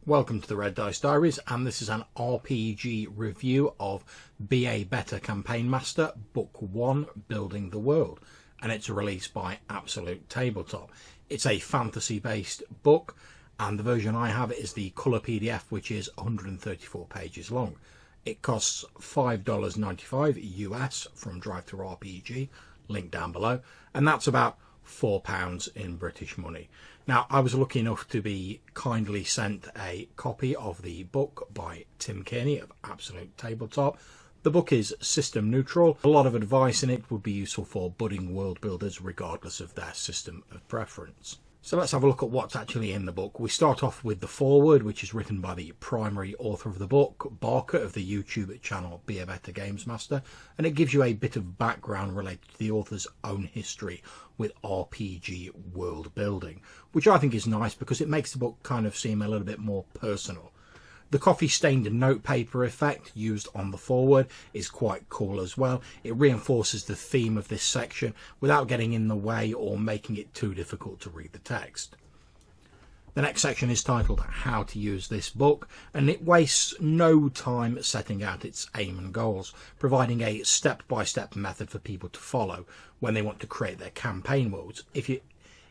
Welcome to the Red Dice Diaries, and this is an RPG review of Be a Better Campaign Master, Book 1, Building the World, and it's released by Absolute Tabletop. It's a fantasy-based book, and the version I have is the colour PDF, which is 134 pages long. It costs $5.95 US from Drive-Thru RPG, link down below, and that's about £4 in British money. Now, I was lucky enough to be kindly sent a copy of the book by Tim Kearney of Absolute Tabletop. The book is system neutral. A lot of advice in it would be useful for budding world builders regardless of their system of preference. So let's have a look at what's actually in the book. We start off with the foreword, which is written by the primary author of the book, Barker of the YouTube channel Be a Better Games Master, and it gives you a bit of background related to the author's own history with RPG world building, which I think is nice because it makes the book kind of seem a little bit more personal. The coffee-stained notepaper effect used on the foreword is quite cool as well. It reinforces the theme of this section without getting in the way or making it too difficult to read the text. The next section is titled How to Use This Book, and it wastes no time setting out its aim and goals, providing a step-by-step method for people to follow when they want to create their campaign worlds.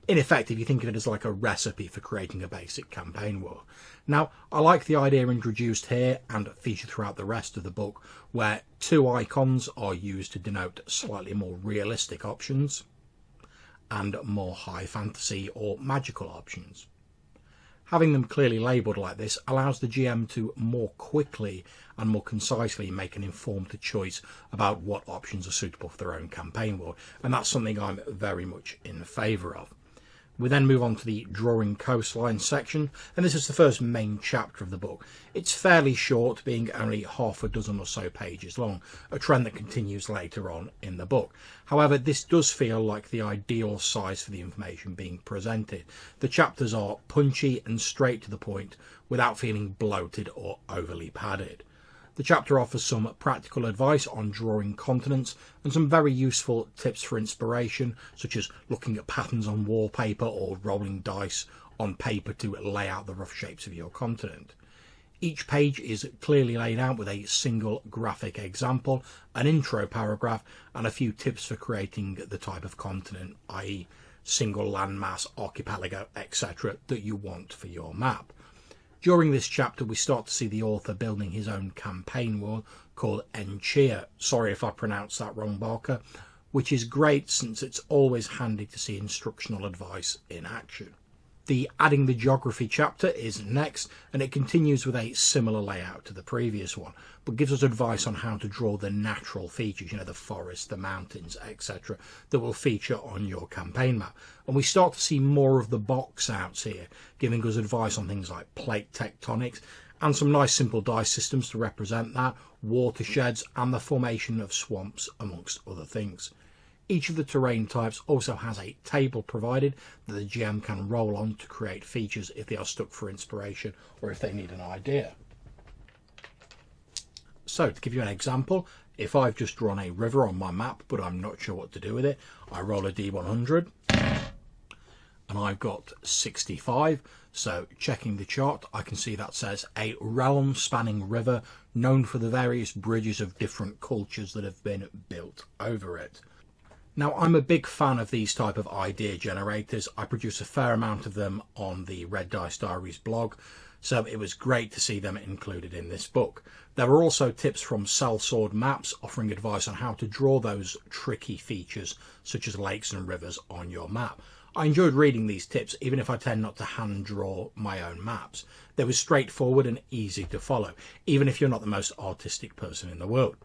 In effect, if you think of it as like a recipe for creating a basic campaign world. Now, I like the idea introduced here and featured throughout the rest of the book, where two icons are used to denote slightly more realistic options and more high fantasy or magical options. Having them clearly labelled like this allows the GM to more quickly and more concisely make an informed choice about what options are suitable for their own campaign world, and that's something I'm very much in favour of. We then move on to the Drawing Coastline section, and this is the first main chapter of the book. It's fairly short, being only half a dozen or so pages long, a trend that continues later on in the book. However, this does feel like the ideal size for the information being presented. The chapters are punchy and straight to the point without feeling bloated or overly padded. The chapter offers some practical advice on drawing continents and some very useful tips for inspiration, such as looking at patterns on wallpaper or rolling dice on paper to lay out the rough shapes of your continent. Each page is clearly laid out with a single graphic example, an intro paragraph, and a few tips for creating the type of continent, i.e. single landmass, archipelago, etc. that you want for your map. During this chapter, we start to see the author building his own campaign world called Enchia. Sorry if I pronounced that wrong, Barker. Which is great since it's always handy to see instructional advice in action. The Adding the Geography chapter is next, and it continues with a similar layout to the previous one, but gives us advice on how to draw the natural features, the forest, the mountains, etc., that will feature on your campaign map. And we start to see more of the box outs here, giving us advice on things like plate tectonics, and some nice simple dice systems to represent that, watersheds, and the formation of swamps, amongst other things. Each of the terrain types also has a table provided that the GM can roll on to create features if they are stuck for inspiration or if they need an idea. So, to give you an example, if I've just drawn a river on my map but I'm not sure what to do with it, I roll a D100 and I've got 65. So, checking the chart, I can see that says a realm-spanning river known for the various bridges of different cultures that have been built over it. Now, I'm a big fan of these type of idea generators. I produce a fair amount of them on the Red Dice Diaries blog, so it was great to see them included in this book. There were also tips from Sellsword Maps offering advice on how to draw those tricky features such as lakes and rivers on your map. I enjoyed reading these tips, even if I tend not to hand draw my own maps. They were straightforward and easy to follow, even if you're not the most artistic person in the world.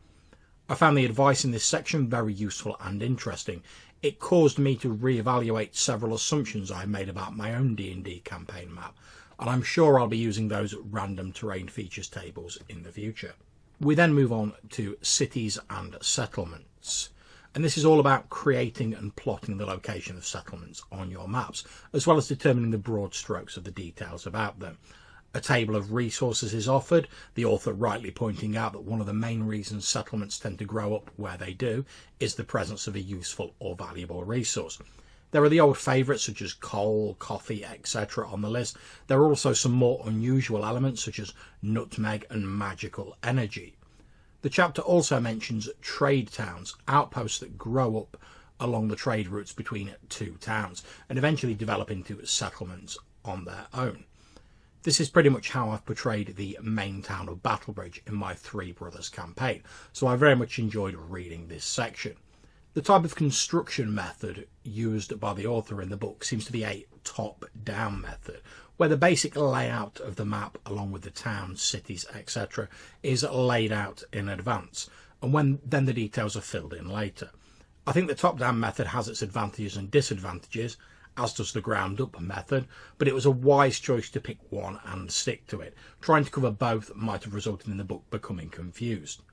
I found the advice in this section very useful and interesting. It caused me to reevaluate several assumptions I made about my own D&D campaign map, and I'm sure I'll be using those random terrain features tables in the future. We then move on to cities and settlements, and this is all about creating and plotting the location of settlements on your maps, as well as determining the broad strokes of the details about them. A table of resources is offered, the author rightly pointing out that one of the main reasons settlements tend to grow up where they do is the presence of a useful or valuable resource. There are the old favourites such as coal, coffee, etc. on the list. There are also some more unusual elements such as nutmeg and magical energy. The chapter also mentions trade towns, outposts that grow up along the trade routes between two towns and eventually develop into settlements on their own. This is pretty much how I've portrayed the main town of Battlebridge in my Three Brothers campaign, so I very much enjoyed reading this section. The type of construction method used by the author in the book seems to be a top-down method, where the basic layout of the map, along with the towns, cities, etc., is laid out in advance, and then the details are filled in later. I think the top-down method has its advantages and disadvantages, as does the ground-up method, but it was a wise choice to pick one and stick to it. Trying to cover both might have resulted in the book becoming confused.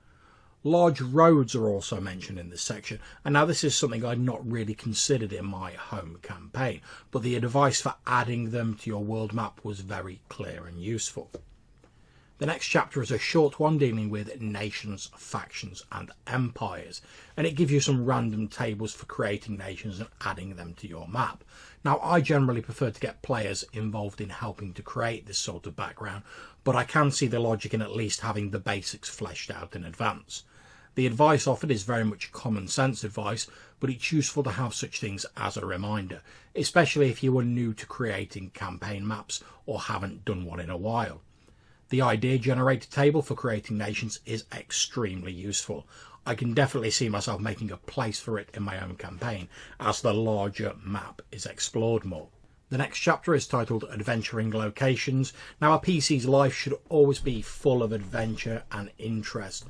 Large roads are also mentioned in this section, and now this is something I'd not really considered in my home campaign, but the advice for adding them to your world map was very clear and useful. The next chapter is a short one dealing with nations, factions and empires, and it gives you some random tables for creating nations and adding them to your map. Now, I generally prefer to get players involved in helping to create this sort of background, but I can see the logic in at least having the basics fleshed out in advance. The advice offered is very much common sense advice, but it's useful to have such things as a reminder, especially if you are new to creating campaign maps or haven't done one in a while. The idea generator table for creating nations is extremely useful. I can definitely see myself making a place for it in my own campaign as the larger map is explored more. The next chapter is titled Adventuring Locations. Now, a PC's life should always be full of adventure and interest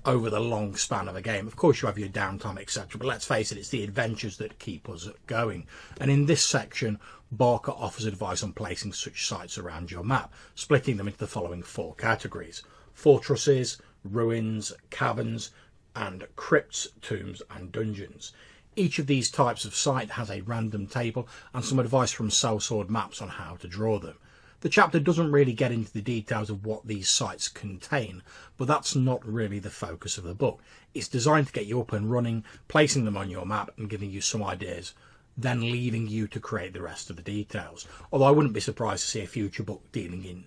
over the long span of a game. Of course you have your downtime, etc., but let's face it, it's the adventures that keep us going. And in this section, Barker offers advice on placing such sites around your map, splitting them into the following 4 categories: fortresses, ruins, caverns, and crypts, tombs and dungeons. Each of these types of site has a random table and some advice from sellsword maps on how to draw them. The chapter doesn't really get into the details of what these sites contain, but that's not really the focus of the book. It's designed to get you up and running, placing them on your map and giving you some ideas, then leaving you to create the rest of the details. Although I wouldn't be surprised to see a future book dealing in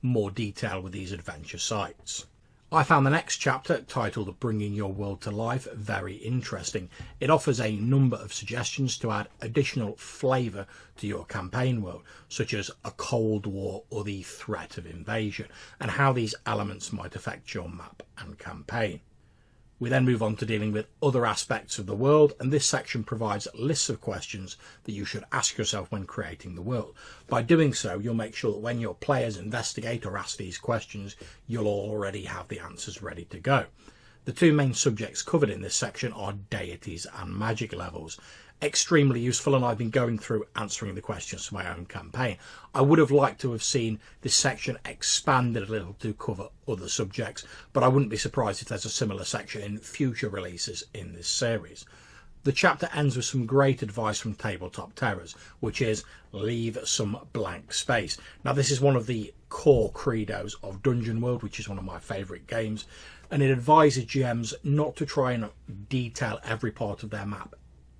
more detail with these adventure sites. I found the next chapter, titled Bringing Your World to Life, very interesting. It offers a number of suggestions to add additional flavour to your campaign world, such as a Cold War or the threat of invasion, and how these elements might affect your map and campaign. We then move on to dealing with other aspects of the world, and this section provides lists of questions that you should ask yourself when creating the world. By doing so, you'll make sure that when your players investigate or ask these questions, you'll already have the answers ready to go. The 2 main subjects covered in this section are deities and magic levels. Extremely useful, and I've been going through answering the questions for my own campaign. I would have liked to have seen this section expanded a little to cover other subjects, but I wouldn't be surprised if there's a similar section in future releases in this series. The chapter ends with some great advice from Tabletop Terrors, which is leave some blank space. Now, this is one of the core credos of Dungeon World, which is one of my favourite games, and it advises GMs not to try and detail every part of their map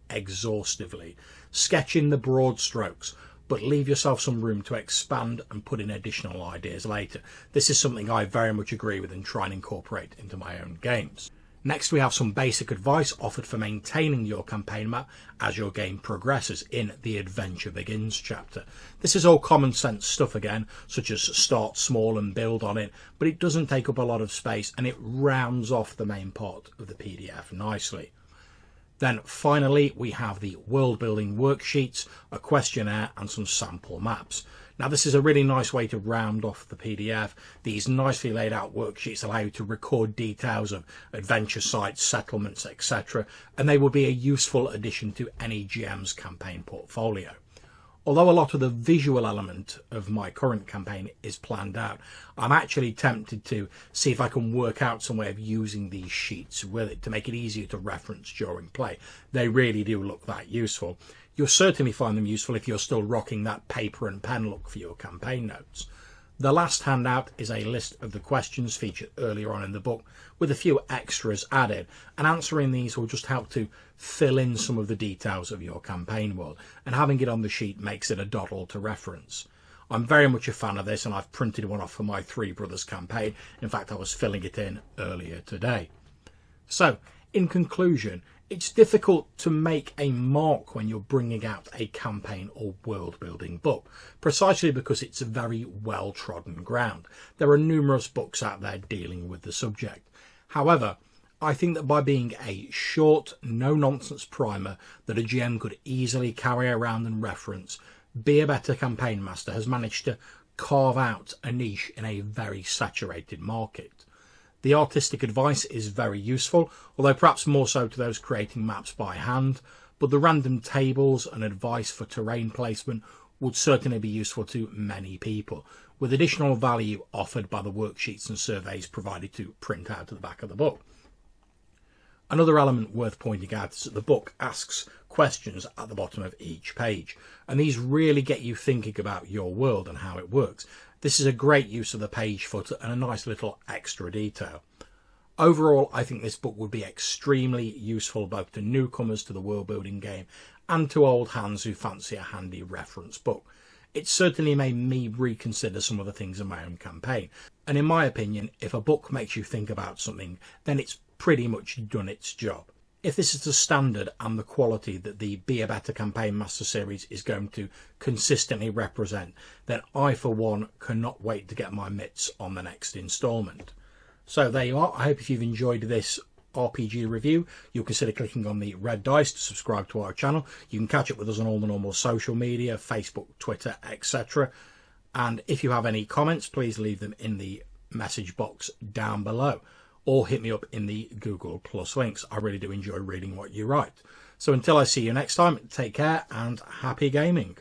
exhaustively. Sketch in the broad strokes, but leave yourself some room to expand and put in additional ideas later. This is something I very much agree with and try and incorporate into my own games. Next, we have some basic advice offered for maintaining your campaign map as your game progresses in the Adventure Begins chapter. This is all common sense stuff again, such as start small and build on it, but it doesn't take up a lot of space and it rounds off the main part of the PDF nicely. Then finally, we have the world building worksheets, a questionnaire and some sample maps. Now, this is a really nice way to round off the PDF. These nicely laid out worksheets allow you to record details of adventure sites, settlements, etc. and they will be a useful addition to any GM's campaign portfolio. Although a lot of the visual element of my current campaign is planned out, I'm actually tempted to see if I can work out some way of using these sheets with it to make it easier to reference during play. They really do look that useful. You'll certainly find them useful if you're still rocking that paper and pen look for your campaign notes. The last handout is a list of the questions featured earlier on in the book with a few extras added, and answering these will just help to fill in some of the details of your campaign world, and having it on the sheet makes it a doddle to reference. I'm very much a fan of this, and I've printed one off for my Three Brothers campaign. In fact, I was filling it in earlier today. So, in conclusion, it's difficult to make a mark when you're bringing out a campaign or world building book, precisely because it's a very well trodden ground. There are numerous books out there dealing with the subject. However, I think that by being a short, no-nonsense primer that a GM could easily carry around and reference, Be a Better Campaign Master has managed to carve out a niche in a very saturated market. The artistic advice is very useful, although perhaps more so to those creating maps by hand, but the random tables and advice for terrain placement would certainly be useful to many people, with additional value offered by the worksheets and surveys provided to print out at the back of the book. Another element worth pointing out is that the book asks questions at the bottom of each page, and these really get you thinking about your world and how it works. This is a great use of the page footer and a nice little extra detail. Overall, I think this book would be extremely useful both to newcomers to the world building game and to old hands who fancy a handy reference book. It certainly made me reconsider some of the things in my own campaign, and in my opinion, if a book makes you think about something, then it's pretty much done its job. If this is the standard and the quality that the Be a Better Campaign Master series is going to consistently represent, then I for one cannot wait to get my mitts on the next instalment. So there you are. I hope if you've enjoyed this RPG review, you'll consider clicking on the red dice to subscribe to our channel. You can catch up with us on all the normal social media, Facebook, Twitter, etc. And if you have any comments, please leave them in the message box down below, or hit me up in the Google Plus links. I really do enjoy reading what you write. So until I see you next time, take care and happy gaming.